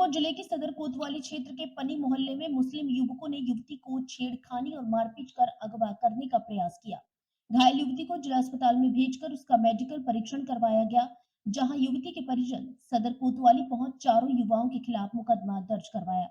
सीहोर जिले के सदर कोतवाली क्षेत्र के पनी मोहल्ले में मुस्लिम युवकों ने युवती को छेड़खानी और मारपीट कर अगवा करने का प्रयास किया। घायल युवती को जिला अस्पताल में भेजकर उसका मेडिकल परीक्षण करवाया गया, जहां युवती के परिजन सदर कोतवाली पहुंच चारों युवाओं के खिलाफ मुकदमा दर्ज करवाया।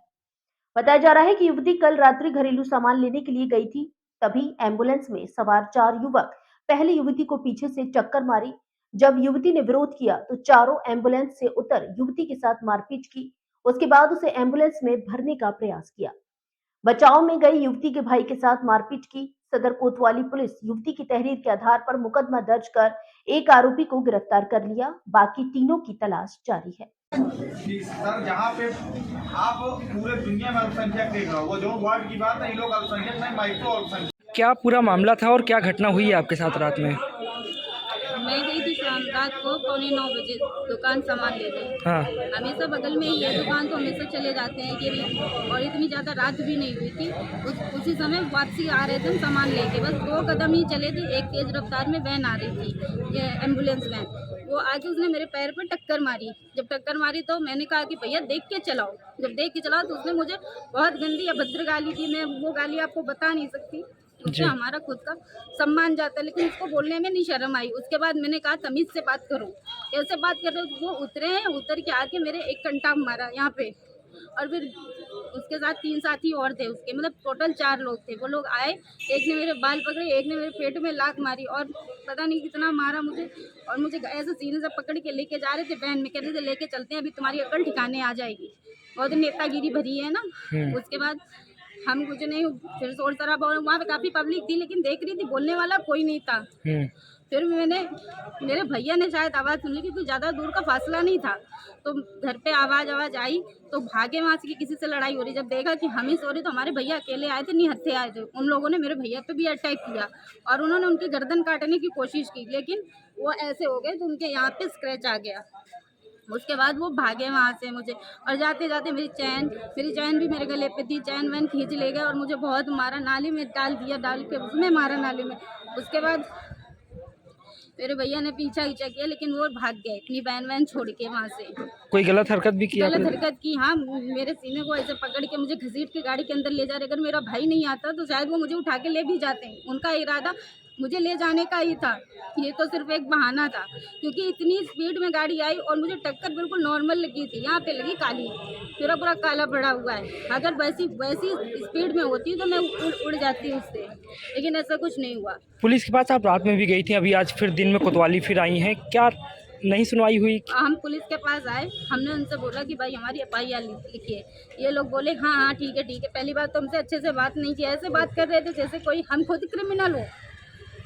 बताया जा रहा है कि युवती कल रात्रि घरेलू सामान लेने के लिए गई थी। तभी एम्बुलेंस में सवार 4 युवक पहले युवती को पीछे से टक्कर मारी। जब युवती ने विरोध किया तो चारों एम्बुलेंस से उतर युवती के साथ मारपीट की। उसके बाद उसे एम्बुलेंस में भरने का प्रयास किया। बचाव में गई युवती के भाई के साथ मारपीट की। सदर कोतवाली पुलिस युवती की तहरीर के आधार पर मुकदमा दर्ज कर एक आरोपी को गिरफ्तार कर लिया। बाकी तीनों की तलाश जारी है। सर जहाँ पे आप पूरे दुनिया में अल्पसंख्यक देख रहे हो, वो जो वार्ड की बात है, ये लोग अल्पसंख्यक नहीं, माइक्रो अल्पसंख्यक। क्या पूरा मामला था और क्या घटना हुई है आपके साथ रात में? मैं गई थी शाम रात को 9:15 बजे दुकान सामान लेने। हाँ। हमेशा बगल में ही है दुकान, तो हमेशा चले जाते हैं कि भी, और इतनी ज़्यादा रात भी नहीं हुई थी। उसी समय वापसी आ रहे थे हम सामान लेके, बस 2 कदम ही चले थे, एक तेज़ रफ्तार में वैन आ रही थी, ये एम्बुलेंस वैन। वो आके उसने मेरे पैर पर टक्कर मारी। जब टक्कर मारी तो मैंने कहा कि भैया देख के चलाओ। जब देख के चलाओ तो उसने मुझे बहुत गंदी अभद्र गाली दी। मैं वो गाली आपको बता नहीं सकती। उससे हमारा खुद का सम्मान जाता है, लेकिन उसको बोलने में नहीं शर्म आई। उसके बाद मैंने कहा तमीज़ से बात करो, कैसे बात कर रहे हो। वो उतरे हैं, उतर के आके मेरे एक कंटा मारा यहाँ पे, और फिर उसके साथ 3 साथी और थे उसके, मतलब टोटल 4 लोग थे। वो लोग आए, एक ने मेरे बाल पकड़े, एक ने मेरे पेट में लात मारी, और पता नहीं कितना मारा मुझे। और मुझे ऐसे सीने से पकड़ के लेके जा रहे थे वैन में, कह रहे थे लेके चलते हैं, अभी तुम्हारी अकल ठिकाने आ जाएगी। बहुत नेतागिरी भरी है ना। उसके बाद हम कुछ नहीं, फिर शोर शराबा, और वहाँ पे काफ़ी पब्लिक थी, लेकिन देख रही थी, बोलने वाला कोई नहीं था। फिर मेरे भैया ने शायद आवाज़ सुनी, क्योंकि ज़्यादा दूर का फासला नहीं था, तो घर पे आवाज़ आई, तो भागे वहाँ से कि किसी से लड़ाई हो रही। जब देखा कि हम ही सो रहे, तो हमारे भैया अकेले आए थे, निहत्थे आए थे। उन लोगों ने मेरे भैया पे भी अटैक किया, और उन्होंने उनकी गर्दन काटने की कोशिश की, लेकिन वो ऐसे हो गए तो उनके यहाँ पे स्क्रैच आ गया। उसके बाद वो भागे वहाँ से मुझे, और जाते जाते मेरी चैन भी मेरे गले पे थी, चैन वैन खींच ले गए और मुझे बहुत मारा, नाली में डाल दिया, डाल के उसमें मारा नाली में। उसके बाद मेरे भैया ने पीछा किया, लेकिन वो भाग गए अपनी वैन छोड़ के वहाँ से। कोई गलत हरकत भी किया? गलत हरकत की, हाँ। मेरे सीने को ऐसे पकड़ के मुझे घसीट के गाड़ी के अंदर ले जा रहे। अगर मेरा भाई नहीं आता तो शायद वो मुझे उठा के ले भी जाते। उनका इरादा मुझे ले जाने का ही था, ये तो सिर्फ एक बहाना था, क्योंकि इतनी स्पीड में गाड़ी आई और मुझे टक्कर बिल्कुल नॉर्मल लगी थी, यहाँ पे लगी काली, पूरा काला पड़ा हुआ है। अगर वैसी स्पीड में होती तो मैं उड़ जाती उससे, लेकिन ऐसा कुछ नहीं हुआ। पुलिस के पास आप रात में भी गई थी, अभी आज फिर दिन में कोतवाली फिर आई हैं, क्या नहीं सुनवाई हुई? हम पुलिस के पास आए, हमने उनसे बोला कि भाई हमारी FIR लिखिए। ये लोग बोले हाँ ठीक है। पहली बात तो हमसे अच्छे से बात नहीं की, ऐसे बात कर रहे थे जैसे कोई हम खुद क्रिमिनल हो।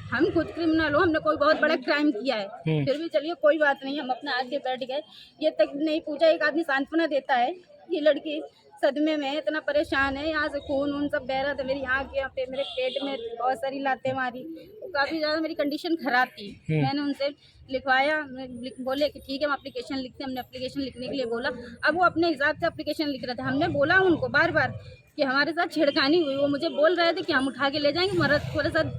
हमने कोई बहुत बड़ा क्राइम किया है। फिर भी चलिए कोई बात नहीं, हम अपना आगे बैठ गए। ये तक नहीं पूछा, एक आदमी सांत्वना देता है, ये लड़की सदमे में है, इतना परेशान है, यहाँ से खून सब बह रहा था, मेरी आँख यहाँ पे, मेरे पेट में बहुत सारी लातें मारी, तो काफ़ी ज़्यादा मेरी कंडीशन ख़राब थी। मैंने उनसे लिखवाया, बोले कि ठीक है हम एप्लीकेशन लिखते हैं। हमने एप्लीकेशन लिखने के लिए बोला, अब वो अपने हिसाब से एप्लीकेशन लिख रहे थे। हमने बोला उनको बार बार कि हमारे साथ छेड़खानी हुई। वो मुझे बोल रहे थे कि हम उठा के ले जाएंगे, मर्द थोड़े साथ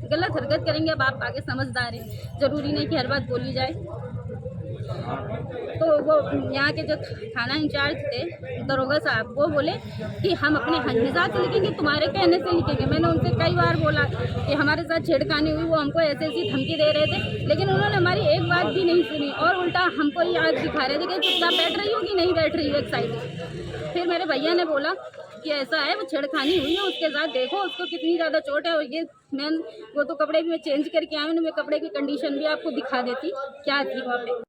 गलत हरकत करेंगे। अब आप आगे समझदार हैं, ज़रूरी नहीं कि हर बात बोली जाए। तो वो यहाँ के जो थाना इंचार्ज थे, दरोगा साहब, वो बोले कि हम अपने हिसाब से लिखेंगे, तुम्हारे कहने से लिखेंगे। मैंने उनसे कई बार बोला कि हमारे साथ छेड़खानी हुई, वो हमको ऐसी धमकी दे रहे थे, लेकिन उन्होंने हमारी एक बात भी नहीं सुनी, और उल्टा हमको ही आग दिखा रहे थे कि चुपचाप बैठ रही हो कि नहीं बैठ रही हो एक साइड। फिर मेरे भैया ने बोला कि ऐसा है, वो छेड़खानी हुई है उसके साथ, देखो उसको कितनी ज़्यादा चोट है। और ये वो तो कपड़े भी मैं चेंज करके आई हूँ, मैं कपड़े की कंडीशन भी आपको दिखा देती क्या थी वहाँ पे।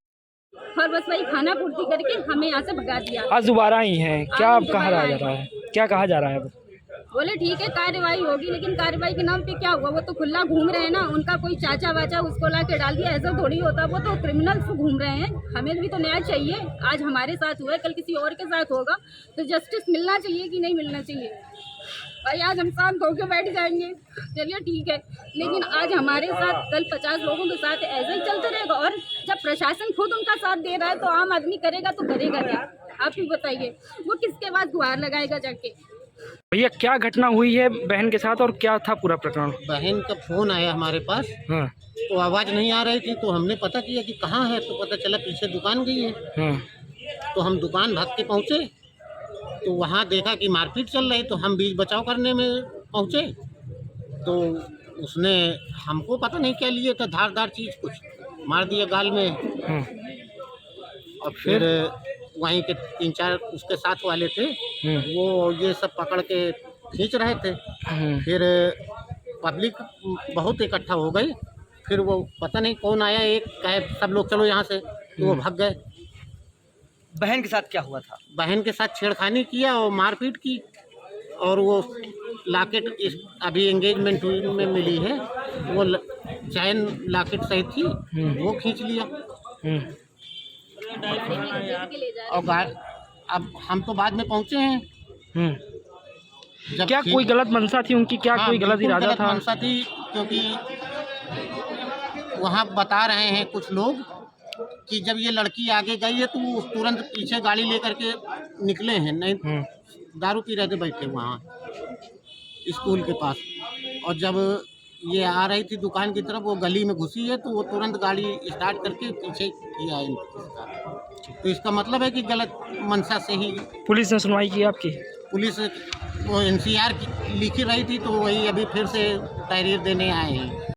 और बस वही खाना पूर्ति करके हमें यहाँ से भगा दिया। आज दोबारा आई हैं, क्या अब कहा जा रहा है, क्या कहा जा रहा है? बोले ठीक है कार्रवाई होगी, लेकिन कार्रवाई के नाम पे क्या हुआ? वो तो खुला घूम रहे हैं ना, उनका कोई चाचा वाचा उसको ला के डाल दिया, ऐसा थोड़ी होता। वो तो क्रिमिनल्स घूम रहे हैं, हमें भी तो न्याय चाहिए। आज हमारे साथ हुआ है, कल किसी और के साथ होगा, तो जस्टिस मिलना चाहिए कि नहीं मिलना चाहिए? भाई आज हम शांत होकर बैठ जाएंगे, चलिए ठीक है, लेकिन आज हमारे साथ कल 50 लोगों के साथ ऐसे ही चलते रहेगा। और जब प्रशासन खुद उनका साथ दे रहा है तो आम आदमी करेगा तो करेगा क्या? आप ही बताइए, वो किसके बाद गुहार लगाएगा जाके? भैया क्या घटना हुई है बहन के साथ और क्या था पूरा प्रकरण? बहन का फोन आया हमारे पास, हाँ। तो आवाज़ नहीं आ रही थी, तो हमने पता किया कि कहाँ है, तो पता चला पीछे दुकान गई है। हाँ। तो हम दुकान भाग के पहुँचे तो वहाँ देखा कि मारपीट चल रही, तो हम बीच बचाव करने में पहुँचे तो उसने हमको पता नहीं क्या लिए था, धारदार चीज़ कुछ मार दिया गाल में। और फिर वहीं के 3-4 उसके साथ वाले थे, वो ये सब पकड़ के खींच रहे थे। फिर पब्लिक बहुत इकट्ठा हो गई, फिर वो पता नहीं कौन आया, एक कहे सब लोग चलो यहाँ से, तो वो भाग गए। बहन के साथ क्या हुआ था? बहन के साथ छेड़खानी किया और मारपीट की, और वो लॉकेट अभी एंगेजमेंट में मिली है, वो चैन लॉकेट सही थी, वो खींच लिया। और अब हम तो बाद में पहुँचे हैं। क्या कोई गलत मंशा थी उनकी? क्या हाँ, कोई गलत बिल्कुल इरादा गलत था? मंशा थी, क्योंकि वहाँ बता रहे हैं कुछ लोग कि जब ये लड़की आगे गई है तो वो तुरंत पीछे गाड़ी लेकर के निकले हैं, नहीं दारू पी रहे थे बैठे वहाँ स्कूल के पास। और जब ये आ रही थी दुकान की तरफ, वो गली में घुसी है, तो वो तुरंत गाड़ी स्टार्ट करके पीछे किया है इनका। तो इसका मतलब है कि गलत मंशा से ही। पुलिस ने सुनवाई की आपकी? पुलिस वो NCR की लिखी रही थी, तो वही अभी फिर से तहरीर देने आए हैं।